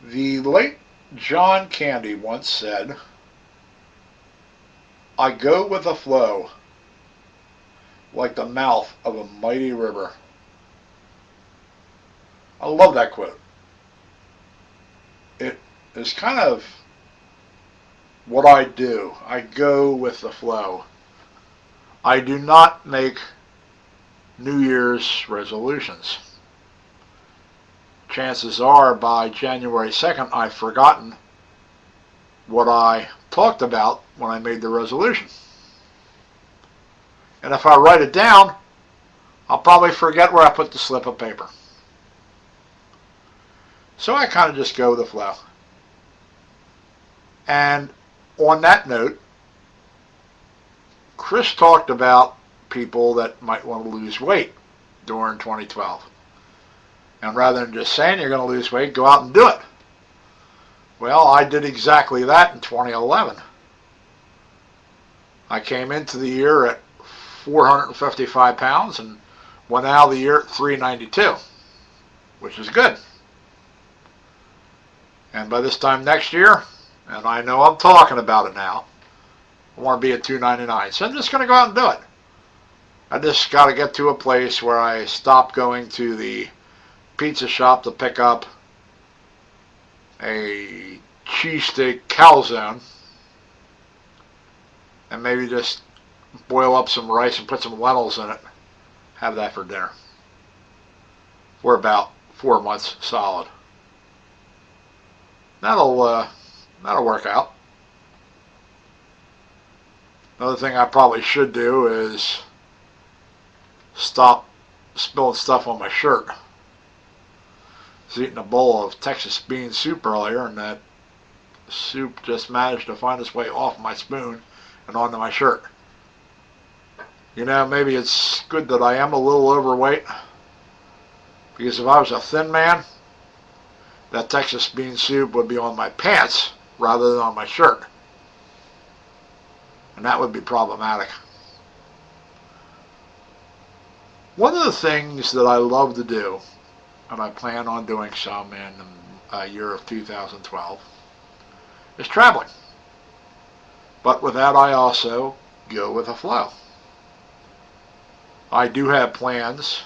The late John Candy once said, "I go with the flow like the mouth of a mighty river." I love that quote. It is kind of what I do. I go with the flow. I do not make New Year's resolutions. Chances are by January 2nd I've forgotten what I talked about when I made the resolution. And if I write it down, I'll probably forget where I put the slip of paper. So I kind of just go with the flow. And on that note, Chris talked about people that might want to lose weight during 2012. And rather than just saying you're going to lose weight, go out and do it. Well, I did exactly that in 2011. I came into the year at 455 pounds and went out of the year at 392, which is good. And by this time next year, and I know I'm talking about it now, I want to be at 299. So I'm just going to go out and do it. I just got to get to a place where I stop going to the pizza shop to pick up a cheesesteak calzone and maybe just boil up some rice and put some lentils in it. Have that for dinner for about 4 months solid. That'll work out. Another thing I probably should do is stop spilling stuff on my shirt. I was eating a bowl of Texas bean soup earlier, and that soup just managed to find its way off my spoon and onto my shirt. You know, maybe it's good that I am a little overweight, because if I was a thin man, that Texas bean soup would be on my pants rather than on my shirt. And that would be problematic. One of the things that I love to do, and I plan on doing some in the year of 2012, is traveling. But with that, I also go with the flow. I do have plans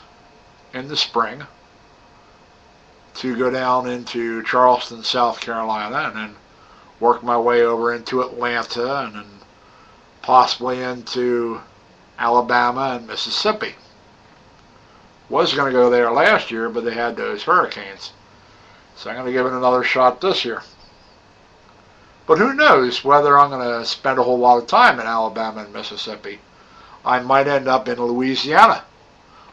in the spring to go down into Charleston, South Carolina, and then work my way over into Atlanta, and then possibly into Alabama and Mississippi. Was going to go there last year, but they had those hurricanes. So I'm going to give it another shot this year. But who knows whether I'm going to spend a whole lot of time in Alabama and Mississippi. I might end up in Louisiana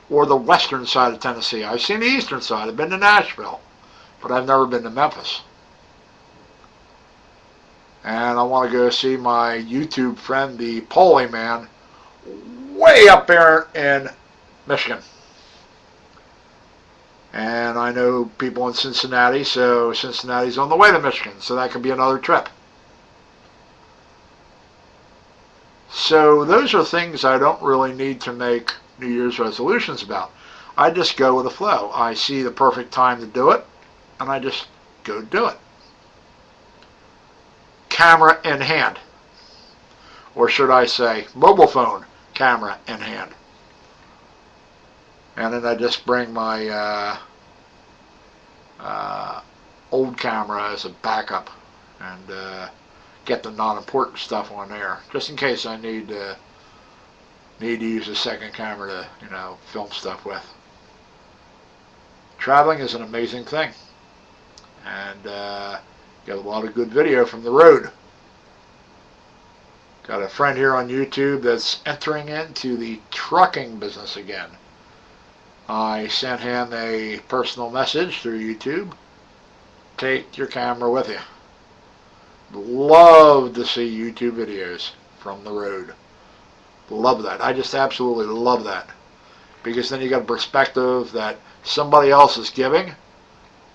or the western side of Tennessee. I've seen the eastern side. I've been to Nashville, but I've never been to Memphis. And I want to go see my YouTube friend, the Polly Man, way up there in Michigan. And I know people in Cincinnati, so Cincinnati's on the way to Michigan, so that could be another trip. So those are things I don't really need to make New Year's resolutions about. I just go with the flow. I see the perfect time to do it, and I just go do it. Camera in hand. Or should I say, mobile phone camera in hand. And then I just bring my old camera as a backup and get the non-important stuff on there, just in case I need to use a second camera to, film stuff with. Traveling is an amazing thing, and get a lot of good video from the road. Got a friend here on YouTube that's entering into the trucking business again. I sent him a personal message through YouTube. Take your camera with you. Love to see YouTube videos from the road. Love that. I just absolutely love that. Because then you got a perspective that somebody else is giving,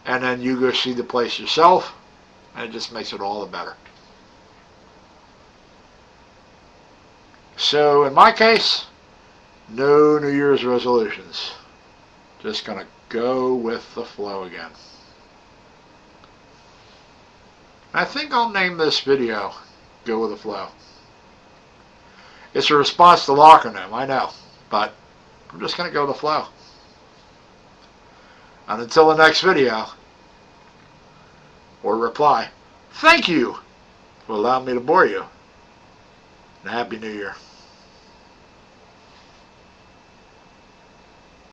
and then you go see the place yourself, and it just makes it all the better. So in my case, no New Year's resolutions. Just going to go with the flow again. I think I'll name this video Go With The Flow. It's a response to Lockergnome, I know, but I'm just going to go with the flow. And until the next video, or reply, thank you for allowing me to bore you. And Happy New Year.